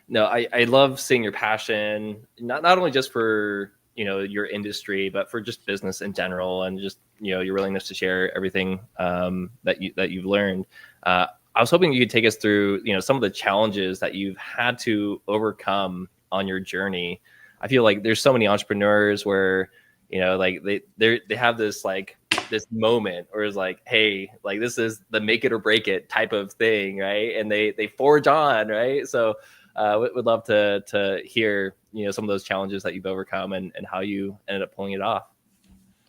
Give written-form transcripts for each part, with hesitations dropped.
No, I love seeing your passion, not only just for, your industry, but for just business in general, and just, your willingness to share everything that you've learned. I was hoping you could take us through, some of the challenges that you've had to overcome on your journey. I feel like there's so many entrepreneurs where, like they have this like this moment, or is like, hey, like this is the make it or break it type of thing, right? And they forge on, right? So would love to hear, some of those challenges that you've overcome, and how you ended up pulling it off.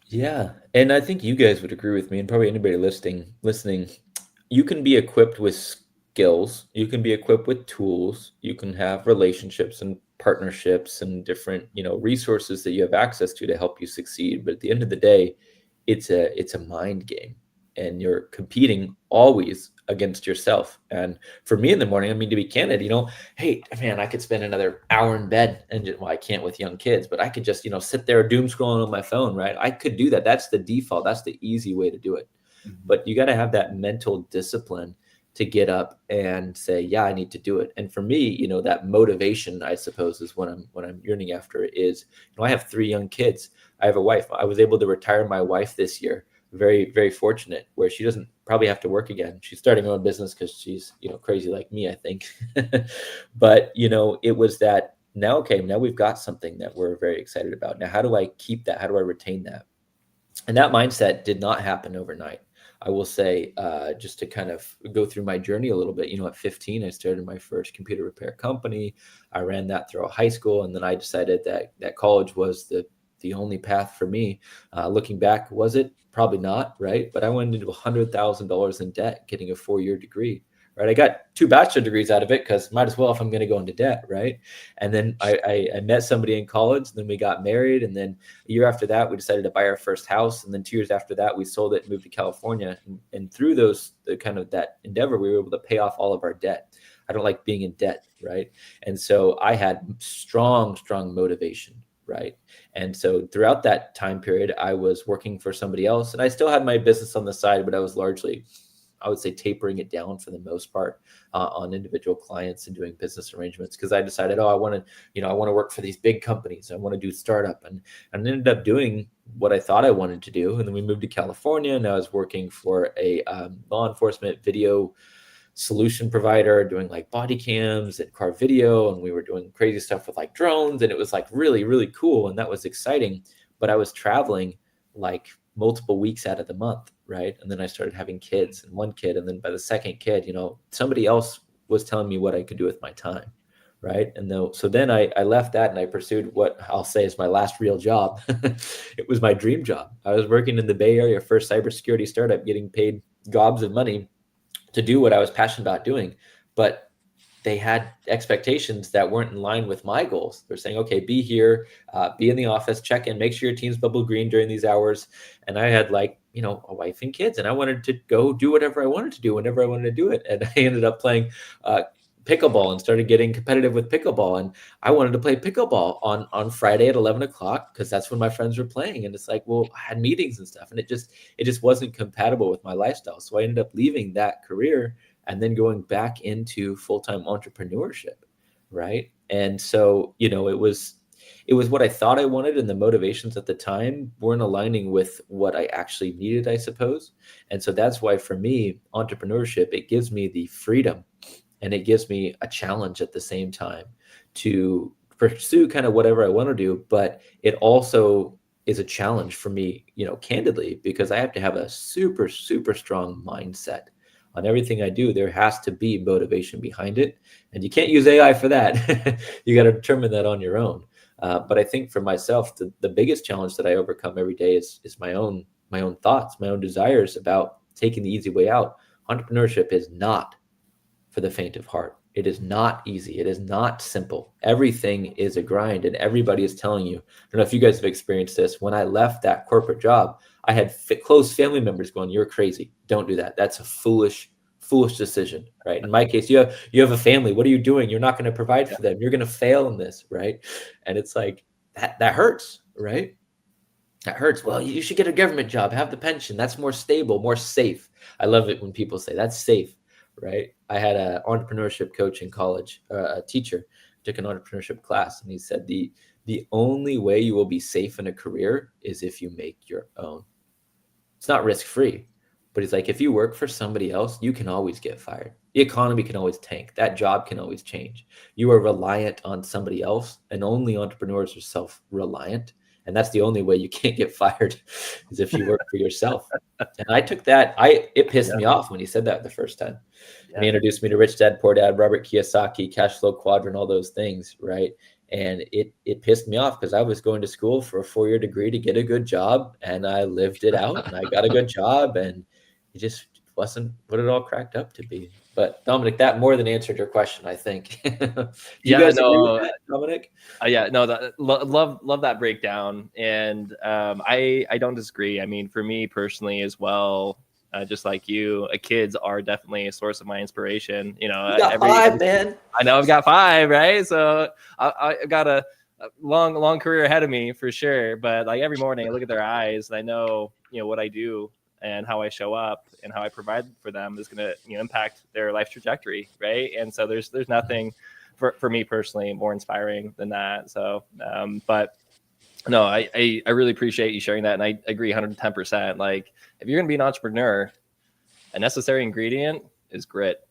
Yeah, and I think you guys would agree with me, and probably anybody listening, you can be equipped with skills, you can be equipped with tools, you can have relationships and partnerships and different, resources that you have access to help you succeed. But at the end of the day, it's a mind game, and you're competing always against yourself. And for me in the morning, I mean, to be candid, hey, man, I could spend another hour in bed and just, well, I can't with young kids, but I could just, sit there doom scrolling on my phone, right? I could do that. That's the default. That's the easy way to do it. Mhm. But you got to have that mental discipline to get up and say, yeah, I need to do it. And for me, that motivation, I suppose, is what I'm yearning after. Is, I have 3 young kids. I have a wife. I was able to retire my wife this year. Very, very fortunate, where she doesn't probably have to work again. She's starting her own business because she's, crazy like me, I think. But, it was that now, okay, now we've got something that we're very excited about. Now, how do I keep that? How do I retain that? And that mindset did not happen overnight. I will say, just to kind of go through my journey a little bit, at 15, I started my first computer repair company. I ran that through high school, and then I decided that college was the only path for me. Looking back, was it? Probably not, right? But I went into $100,000 in debt, getting a 4-year degree, right? I got 2 bachelor degrees out of it because might as well if I'm going to go into debt, right? And then I met somebody in college, and then we got married, and then a year after that, we decided to buy our first house. And then 2 years after that, we sold it and moved to California. And through the kind of that endeavor, we were able to pay off all of our debt. I don't like being in debt, right? And so I had strong, strong motivation, right? And so throughout that time period, I was working for somebody else, and I still had my business on the side, but I was largely, I would say, tapering it down for the most part, on individual clients and doing business arrangements, because I decided, oh, I want to work for these big companies. I want to do startup, and ended up doing what I thought I wanted to do. And then we moved to California, and I was working for a law enforcement video solution provider, doing like body cams and car video, and we were doing crazy stuff with like drones, and it was like really, really cool, and that was exciting. But I was traveling like multiple weeks out of the month, right? And then I started having kids, and one kid, and then by the second kid, somebody else was telling me what I could do with my time, right? And though, so then I left that, and I pursued what I'll say is my last real job. It was my dream job. I was working in the Bay Area for a cybersecurity startup, getting paid gobs of money to do what I was passionate about doing. But they had expectations that weren't in line with my goals. They're saying, okay, be here, be in the office, check in, make sure your team's bubble green during these hours. And I had like, a wife and kids, and I wanted to go do whatever I wanted to do whenever I wanted to do it. And I ended up playing pickleball and started getting competitive with pickleball. And I wanted to play pickleball on Friday at 11 o'clock because that's when my friends were playing. And it's like, well, I had meetings and stuff, and it just wasn't compatible with my lifestyle. So I ended up leaving that career and then going back into full-time entrepreneurship, right? And so, it was what I thought I wanted, and the motivations at the time weren't aligning with what I actually needed, I suppose. And so that's why for me, entrepreneurship, it gives me the freedom, and it gives me a challenge at the same time to pursue kind of whatever I want to do. But it also is a challenge for me, candidly, because I have to have a super, super strong mindset on everything I do. There has to be motivation behind it, and you can't use AI for that. You got to determine that on your own. But I think for myself, the biggest challenge that I overcome every day is my own thoughts, my own desires about taking the easy way out. Entrepreneurship is not for the faint of heart. It is not easy. It is not simple. Everything is a grind, and everybody is telling you. I don't know if you guys have experienced this. When I left that corporate job, I had close family members going, "You're crazy. Don't do that. That's a foolish, foolish decision." Right? In my case, you have a family. What are you doing? You're not going to provide Yeah. for them. You're going to fail in this, right? And it's like that hurts, right? That hurts. Well, you should get a government job, have the pension. That's more stable, more safe. I love it when people say that's safe, right? I had an entrepreneurship coach in college, a teacher, took an entrepreneurship class, and he said the only way you will be safe in a career is if you make your own. It's not risk-free, but he's like, if you work for somebody else, you can always get fired. The economy can always tank. That job can always change. You are reliant on somebody else, and only entrepreneurs are self-reliant. And that's the only way you can't get fired is if you work for yourself. And I took that. It pissed me off when he said that the first time. And he introduced me to Rich Dad, Poor Dad, Robert Kiyosaki, Cash Flow Quadrant, all those things, right? And it pissed me off because I was going to school for a 4-year degree to get a good job, and I lived it out, and I got a good job, and it just wasn't what it all cracked up to be. But Dominick, that more than answered your question, I think. You guys agree with that, Dominick? Love that breakdown, and I don't disagree. I mean, for me personally as well, just like you, kids are definitely a source of my inspiration. You know, you got five, man. I know I've got 5, right? So I've got a long career ahead of me for sure. But like every morning, I look at their eyes, and I know what I do and how I show up and how I provide for them is going to impact their life trajectory, right? And so there's nothing for me personally more inspiring than that. So, but no, I really appreciate you sharing that, and I agree 110%. Like, if you're going to be an entrepreneur, a necessary ingredient is grit.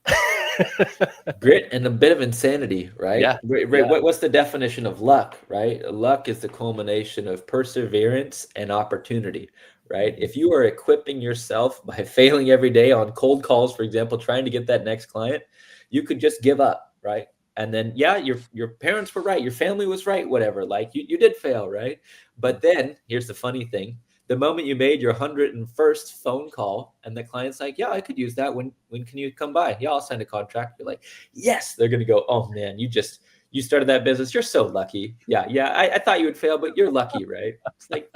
Grit and a bit of insanity, right? Yeah. What's the definition of luck, right? Luck is the culmination of perseverance and opportunity, right? If you are equipping yourself by failing every day on cold calls, for example, trying to get that next client, you could just give up, right? And then, your parents were right. Your family was right, whatever. Like you did fail, right? But then here's the funny thing. The moment you made your 101st phone call and the client's like, yeah, I could use that. When can you come by? Yeah, I'll sign a contract. You're like, yes. They're going to go, oh man, you started that business. You're so lucky. Yeah. I thought you would fail, but you're lucky, right? It's like,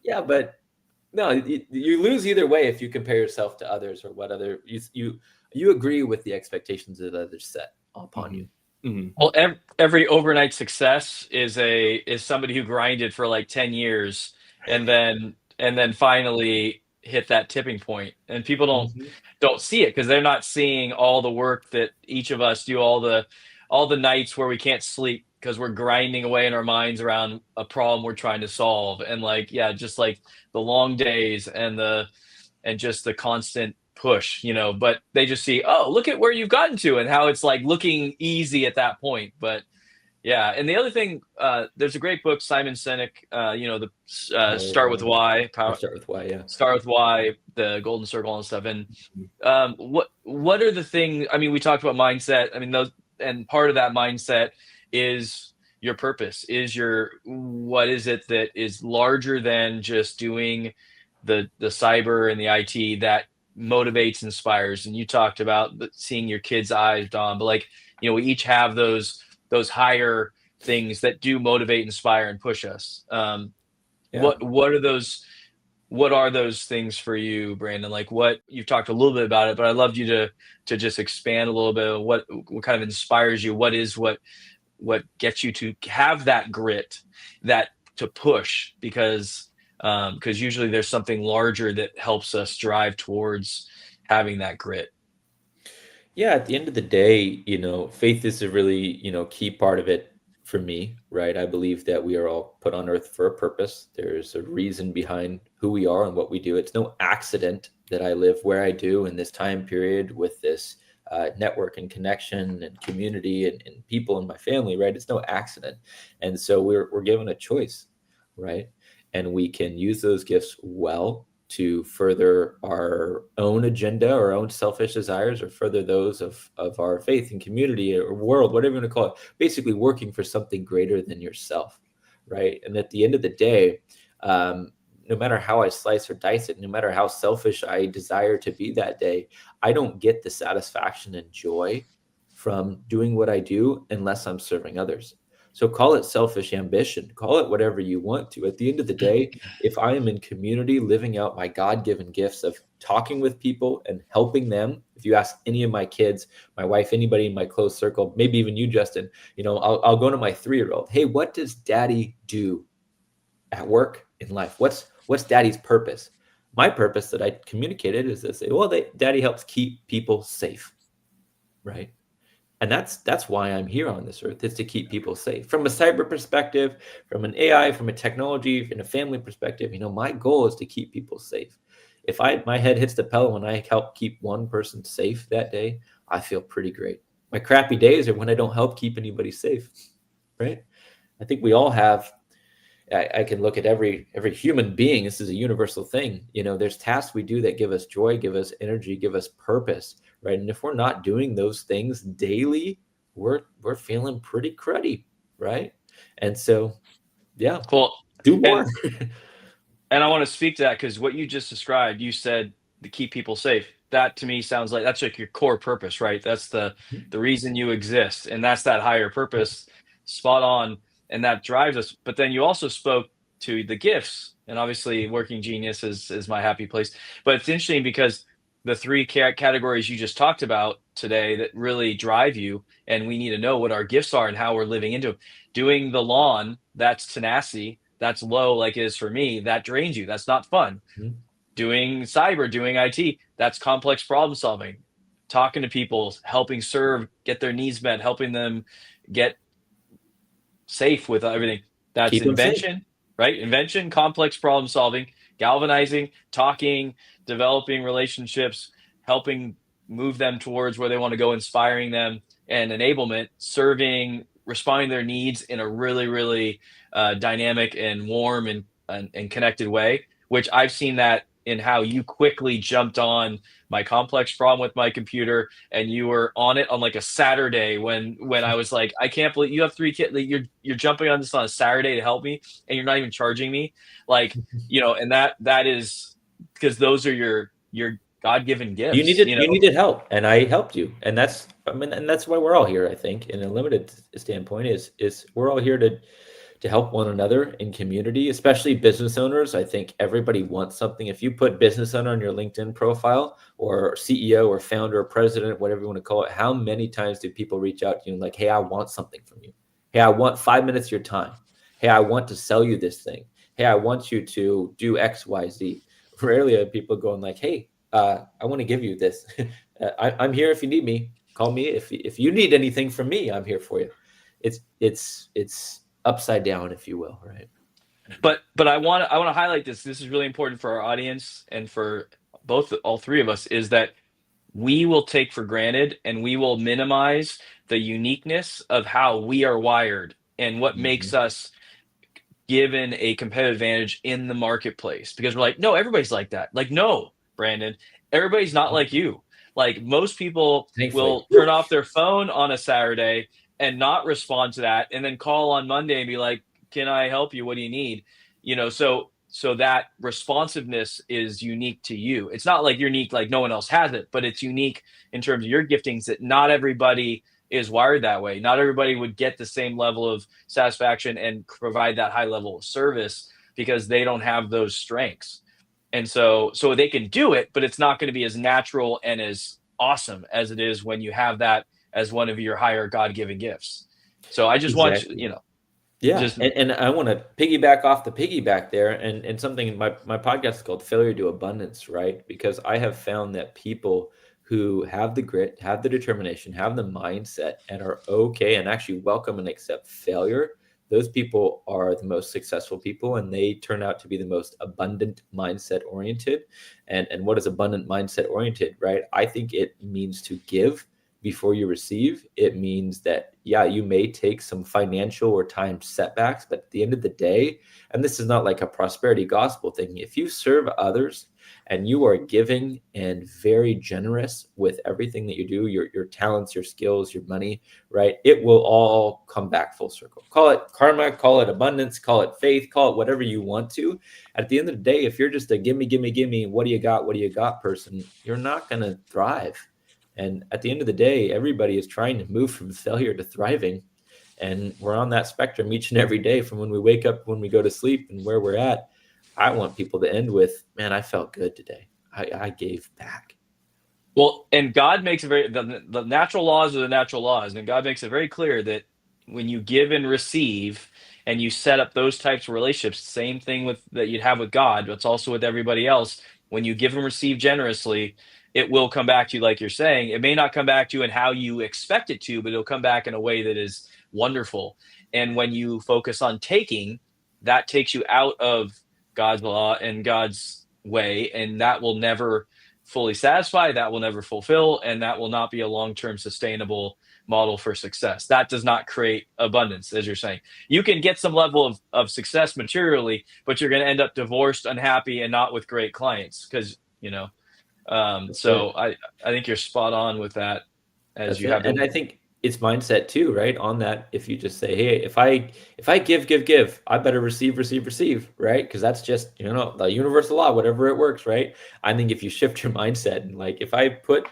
yeah, but no, you lose either way if you compare yourself to others or what other you agree with the expectations that others set upon you. Mm-hmm. Well, every overnight success is somebody who grinded for like 10 years and then finally hit that tipping point. And people don't see it because they're not seeing all the work that each of us do, all the nights where we can't sleep because we're grinding away in our minds around a problem we're trying to solve. And just like the long days and just the constant push, but they just see, oh, look at where you've gotten to and how it's like looking easy at that point. But yeah. And the other thing, there's a great book, Simon Sinek, Start With Why. Start With Why, yeah. Start With Why, the Golden Circle and stuff. And what are the things, I mean, we talked about mindset. I mean, and part of that mindset is your purpose, what is it that is larger than just doing the cyber and the IT that motivates, inspires. And you talked about seeing your kids' eyes, Dom, but we each have those higher things that do motivate, inspire, and push us. What are those things for you, Brandon? Like, what you've talked a little bit about it, but I'd love you to just expand a little bit of what kind of inspires you. What gets you to have that grit, that to push, because usually there's something larger that helps us drive towards having that grit. Yeah, at the end of the day, faith is a really, key part of it for me, right? I believe that we are all put on earth for a purpose. There's a reason behind who we are and what we do. It's no accident that I live where I do in this time period with this network and connection and community and people in my family, right? It's no accident. And so we're given a choice, right? And we can use those gifts well to further our own agenda, our own selfish desires, or further those of our faith and community or world, whatever you want to call it, basically working for something greater than yourself, right? And at the end of the day, no matter how I slice or dice it, no matter how selfish I desire to be that day, I don't get the satisfaction and joy from doing what I do unless I'm serving others. So call it selfish ambition, call it whatever you want to. At the end of the day, if I am in community, living out my God-given gifts of talking with people and helping them, if you ask any of my kids, my wife, anybody in my close circle, maybe even you, Justin, I'll go to my 3-year-old. Hey, what does daddy do at work in life? What's daddy's purpose? My purpose that I communicated is to say, well, daddy helps keep people safe, right? And that's why I'm here on this earth, is to keep people safe. From a cyber perspective, from an AI, from a technology, in a family perspective, my goal is to keep people safe. If my head hits the pillow and I help keep one person safe that day, I feel pretty great. My crappy days are when I don't help keep anybody safe, right? I think we all have. I can look at every human being. This is a universal thing. There's tasks we do that give us joy, give us energy, give us purpose, right? And if we're not doing those things daily, we're feeling pretty cruddy, right? And so, yeah, Cool. do more. And I want to speak to that, because what you just described, you said to keep people safe. That to me sounds like that's like your core purpose, right? That's the reason you exist, and that's that higher purpose, spot on, and that drives us. But then you also spoke to the gifts, and obviously, working genius is my happy place. But it's interesting because the three categories you just talked about today that really drive you, and we need to know what our gifts are and how we're living into them. Doing the lawn, that's tenacity. That's low, like it is for me. That drains you. That's not fun. Mhm. Doing cyber, doing IT, that's complex problem solving. Talking to people, helping serve, get their needs met, helping them get safe with everything. That's Keep them safe. invention, right? Invention, complex problem solving, galvanizing, talking, developing relationships, helping move them towards where they want to go, inspiring them, and enablement, serving, responding to their needs in a really, really dynamic and warm and connected way, which I've seen that in how you quickly jumped on my complex problem with my computer, and you were on it on like a Saturday when I was like, I can't believe you have 3 kids. Like, you're jumping on this on a Saturday to help me, and you're not even charging me. Like, and that is because those are your God-given gifts. You needed help, and I helped you, and that's why we're all here. I think, in a limited standpoint, is we're all here to help one another in community, especially business owners. I think everybody wants something. If you put business owner on your LinkedIn profile, or CEO or founder or president, whatever you want to call it, how many times do people reach out to you and like, hey, I want something from you. Hey, I want 5 minutes of your time. Hey, I want to sell you this thing. Hey, I want you to do X, Y, Z. Rarely are people going like, hey, I want to give you this. I'm here if you need me. Call me. If you need anything from me, I'm here for you. It's upside down, if you will, right? But I want to highlight this. This is really important for our audience and for all three of us, is that we will take for granted and we will minimize the uniqueness of how we are wired and what makes us given a competitive advantage in the marketplace, because we're like, no, everybody's like that. Like, no, Brandon, everybody's not like you. Like, most people will turn off their phone on a Saturday and not respond to that, and then call on Monday and be like, can I help you? What do you need? So that responsiveness is unique to you. It's not like you're unique, like no one else has it, but it's unique in terms of your giftings, that not everybody is wired that way. Not everybody would get the same level of satisfaction and provide that high level of service because they don't have those strengths. And so they can do it, but it's not going to be as natural and as awesome as it is when you have that as one of your higher God-given gifts. So I just want you, Yeah, and I want to piggyback off the piggyback there, and something, my podcast is called Failure to Abundance, right? Because I have found that people who have the grit, have the determination, have the mindset, and are okay and actually welcome and accept failure, those people are the most successful people, and they turn out to be the most abundant mindset oriented. And what is abundant mindset oriented, right? I think it means to give before you receive. It means that, yeah, you may take some financial or time setbacks, but at the end of the day, and this is not like a prosperity gospel thing, if you serve others and you are giving and very generous with everything that you do, your talents, your skills, your money, right, it will all come back full circle. Call it karma, call it abundance, call it faith, call it whatever you want to. At the end of the day, if you're just a gimme, what do you got person, you're not going to thrive. And at the end of the day, everybody is trying to move from failure to thriving. And we're on that spectrum each and every day, from when we wake up, when we go to sleep, and where we're at. I want people to end with, man, I felt good today. I gave back. Well, and God makes it the natural laws are the natural laws. And God makes it very clear that when you give and receive and you set up those types of relationships, same thing that you'd have with God, but it's also with everybody else. When you give and receive generously, it will come back to you, like you're saying. It may not come back to you in how you expect it to, but it'll come back in a way that is wonderful. And when you focus on taking, that takes you out of God's law and God's way, and that will never fully satisfy, that will never fulfill, and that will not be a long-term sustainable model for success. That does not create abundance, as you're saying. You can get some level of success materially, but you're going to end up divorced, unhappy, and not with great clients, because so I think you're spot on with that. And I think it's mindset too, right? On that, if you just say, hey, if I give, I better receive, right? Because that's just, the universal law, whatever it works, right? I think if you shift your mindset and like, if I put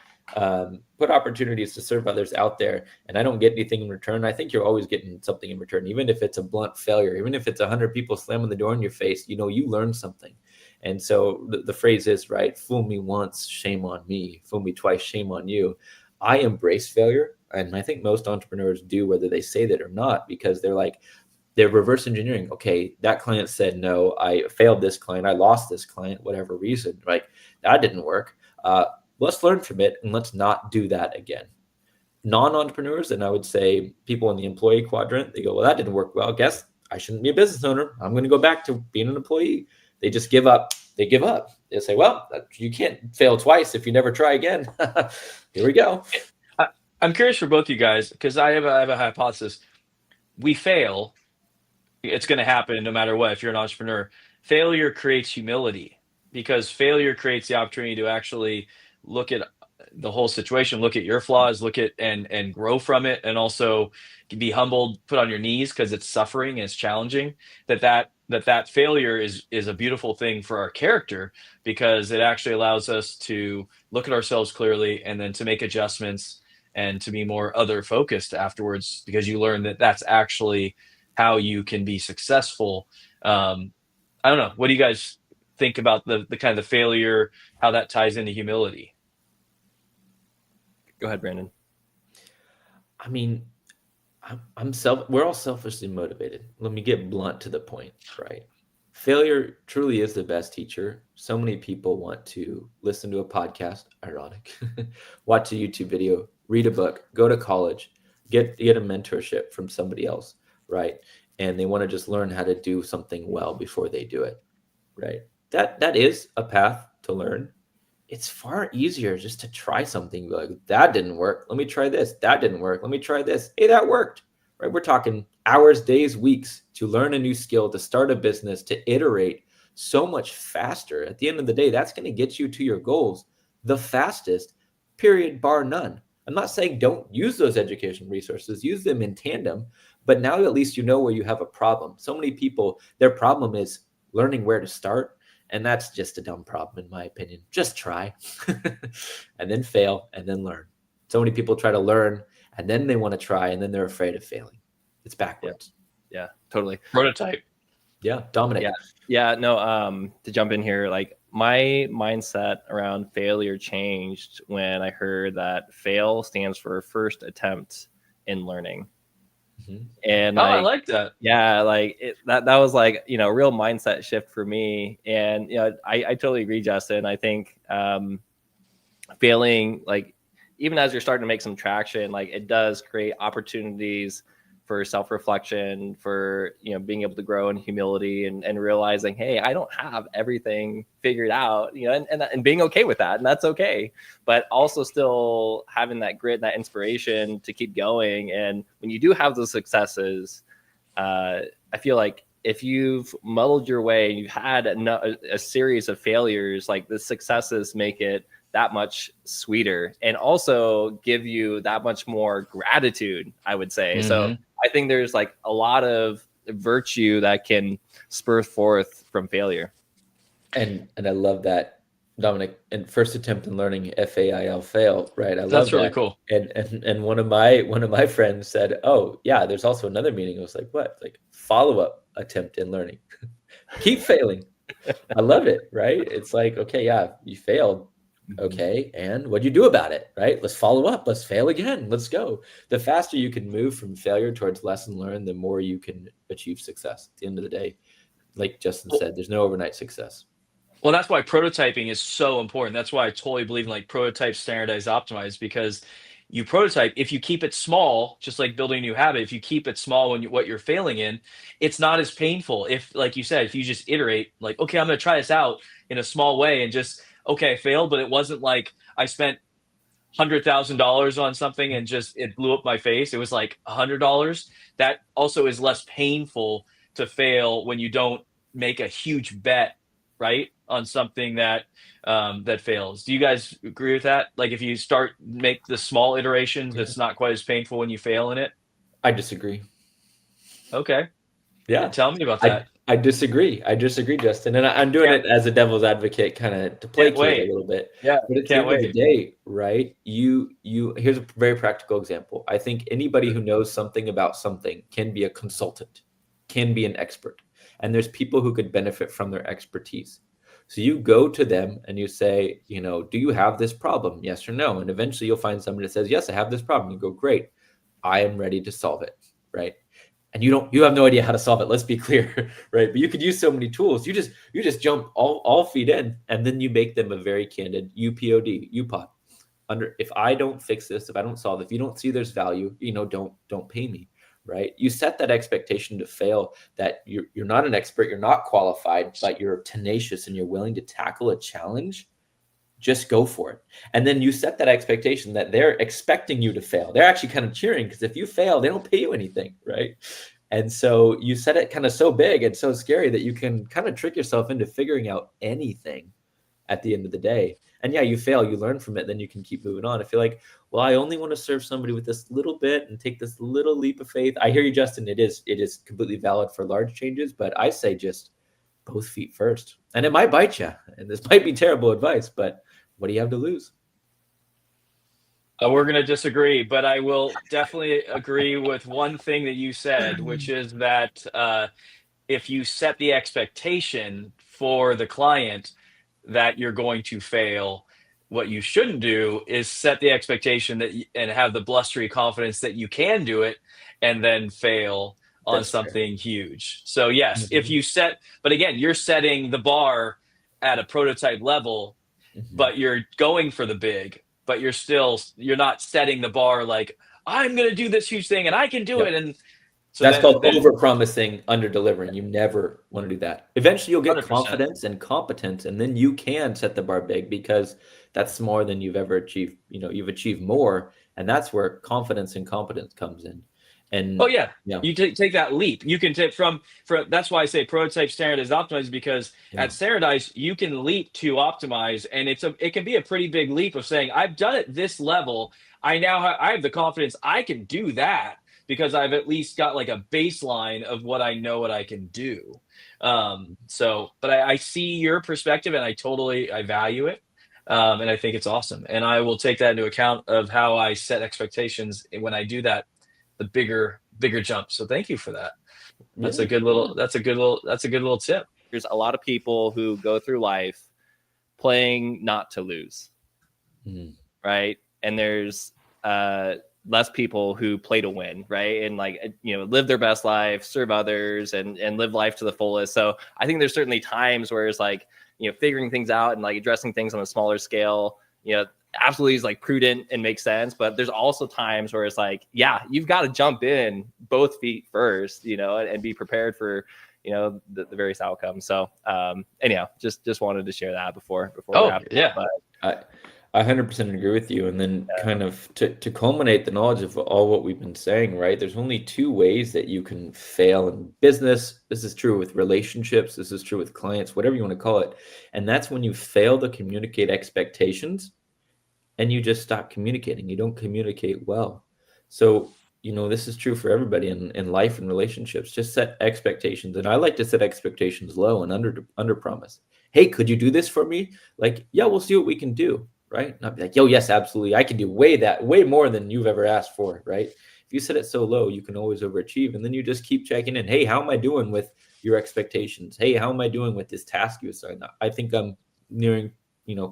opportunities to serve others out there and I don't get anything in return, I think you're always getting something in return, even if it's a blunt failure, even if it's 100 people slamming the door in your face, you learn something. And so the phrase is, right, fool me once, shame on me, fool me twice, shame on you. I embrace failure. And I think most entrepreneurs do, whether they say that or not, because they're reverse engineering. Okay, that client said no, I failed this client, I lost this client, whatever reason, right? That didn't work. Let's learn from it and let's not do that again. Non-entrepreneurs, and I would say people in the employee quadrant, they go, well, that didn't work well. I guess I shouldn't be a business owner. I'm going to go back to being an employee. They just give up. They give up. They say, well, you can't fail twice if you never try again. Here we go. I'm curious for both you guys, because I have a hypothesis. We fail. It's going to happen no matter what. If you're an entrepreneur, failure creates humility, because failure creates the opportunity to actually look at the whole situation, look at your flaws, look at and grow from it, and also be humbled, put on your knees because it's suffering and it's challenging. That failure is a beautiful thing for our character, because it actually allows us to look at ourselves clearly and then to make adjustments and to be more other focused afterwards, because you learn that that's actually how you can be successful. I don't know. What do you guys think about the kind of the failure, how that ties into humility? Go ahead, Brandon. I mean, we're all selfishly motivated. Let me get blunt to the point, right? Failure truly is the best teacher. So many people want to listen to a podcast, ironic, watch a YouTube video, read a book, go to college, get a mentorship from somebody else, right? And they want to just learn how to do something well before they do it, right? That is a path to learn. It's far easier just to try something. Like, that didn't work. Let me try this. That didn't work. Let me try this. Hey, that worked, right? We're talking hours, days, weeks to learn a new skill, to start a business, to iterate so much faster. At the end of the day, that's going to get you to your goals the fastest, period, bar none. I'm not saying don't use those education resources, use them in tandem, but now at least you know where you have a problem. So many people, their problem is learning where to start. And that's just a dumb problem, in my opinion. Just try and then fail and then learn. So many people try to learn and then they want to try and then they're afraid of failing. It's backwards. Yeah, totally. Prototype. Yeah, Dominick. Yeah. No, to jump in here, like my mindset around failure changed when I heard that fail stands for first attempt in learning. Mm-hmm. And I like that. Yeah, that was like, a real mindset shift for me. And I totally agree, Justin. I think failing, like, even as you're starting to make some traction, like, it does create opportunities for self-reflection, for being able to grow in humility and realizing, hey, I don't have everything figured out, and being okay with that, and that's okay. But also still having that grit and that inspiration to keep going. And when you do have those successes, I feel like if you've muddled your way, you've had a series of failures, like, the successes make it that much sweeter and also give you that much more gratitude, I would say. Mm-hmm. So I think there's like a lot of virtue that can spur forth from failure. And I love that, Dominick. And first attempt in learning, FAIL, fail, right? I love that's that. Really cool. And one of my friends said, oh yeah, there's also another meaning. I was like, what? Like, follow-up attempt in learning. Keep failing. I love it, right? It's like, okay, yeah, you failed. Okay, and what'd you do about it, right? Let's follow up. Let's fail again. Let's go. The faster you can move from failure towards lesson learned, the more you can achieve success. At the end of the day, like Justin said, there's no overnight success. Well, that's why prototyping is so important. That's why I totally believe in like prototype, standardize, optimize, because you prototype, if you keep it small, just like building a new habit, if you keep it small when what you're failing in, it's not as painful. If, like you said, if you just iterate, like, okay, I'm going to try this out in a small way and just, okay, I failed, but it wasn't like I spent $100,000 on something and just it blew up my face. It was like $100. That also is less painful to fail when you don't make a huge bet, right, on something that that fails. Do you guys agree with that? Like if you make the small iterations, it's not quite as painful when you fail in it. I disagree. Okay. Yeah. Tell me about that. I disagree. I disagree, Justin. And I'm doing it as a devil's advocate, kind of to placate a little bit. Yeah. But at the end of the day, right? Here's a very practical example. I think anybody who knows something about something can be a consultant, can be an expert. And there's people who could benefit from their expertise. So you go to them and you say, do you have this problem? Yes or no? And eventually you'll find somebody that says, yes, I have this problem. You go, great. I am ready to solve it, right? And you have no idea how to solve it. Let's be clear, right? But you could use so many tools. You just jump all feet in, and then you make them a very candid UPOD. If I don't fix this, if I don't solve it, if you don't see there's value, don't pay me, right? You set that expectation to fail, that you're not an expert, you're not qualified, but you're tenacious and you're willing to tackle a challenge. Just go for it. And then you set that expectation that they're expecting you to fail. They're actually kind of cheering, because if you fail, they don't pay you anything, right? And so you set it kind of so big and so scary that you can kind of trick yourself into figuring out anything at the end of the day. And yeah, you fail, you learn from it, then you can keep moving on. If you're like, well, I only want to serve somebody with this little bit and take this little leap of faith. I hear you, Justin. It is completely valid for large changes, but I say just both feet first. And it might bite you. And this might be terrible advice, but what do you have to lose? We're going to disagree, but I will definitely agree with one thing that you said, which is that if you set the expectation for the client that you're going to fail, what you shouldn't do is set the expectation that and have the blustery confidence that you can do it and then fail on something huge. So yes, if you but again, you're setting the bar at a prototype level, but you're going for the big, but you're not setting the bar like, I'm going to do this huge thing and I can do it. And so that's called over-promising, under-delivering. You never want to do that. Eventually you'll get 100%. Confidence and competence, and then you can set the bar big, because that's more than you've ever achieved. You've achieved more, and that's where confidence and competence comes in. And you take that leap. You can take from that's why I say prototype, standardize, optimize, because at standardize you can leap to optimize, and it can be a pretty big leap of saying, I've done it this level, I have the confidence I can do that, because I've at least got like a baseline of what I know what I can do. But I see your perspective, and I value it. And I think it's awesome, and I will take that into account of how I set expectations when I do that, the bigger jump. So thank you for that. That's a good little tip. There's a lot of people who go through life playing not to lose, right? And there's less people who play to win, right? And live their best life, serve others, and live life to the fullest. So I think there's certainly times where it's figuring things out and addressing things on a smaller scale, absolutely is prudent and makes sense. But there's also times where it's you've got to jump in both feet first, and be prepared for, the various outcomes. So anyhow, just wanted to share that before we wrap up. But I 100% agree with you. And then kind of to culminate the knowledge of all what we've been saying, right? There's only two ways that you can fail in business. This is true with relationships. This is true with clients, whatever you want to call it. And that's when you fail to communicate expectations and you just stop communicating. You don't communicate well. So, this is true for everybody in life and relationships. Just set expectations. And I like to set expectations low and under promise. Hey, could you do this for me? Yeah, we'll see what we can do. Right? Not be like, yo, yes, absolutely. I can do way more than you've ever asked for. Right? If you set it so low, you can always overachieve. And then you just keep checking in. Hey, how am I doing with your expectations? Hey, how am I doing with this task you assigned? I think I'm nearing,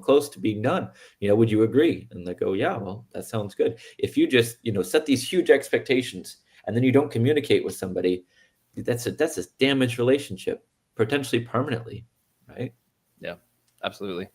close to being done. Would you agree? And they go, yeah, well, that sounds good. If you just, set these huge expectations and then you don't communicate with somebody, that's a damaged relationship, potentially permanently. Right? Yeah. Absolutely.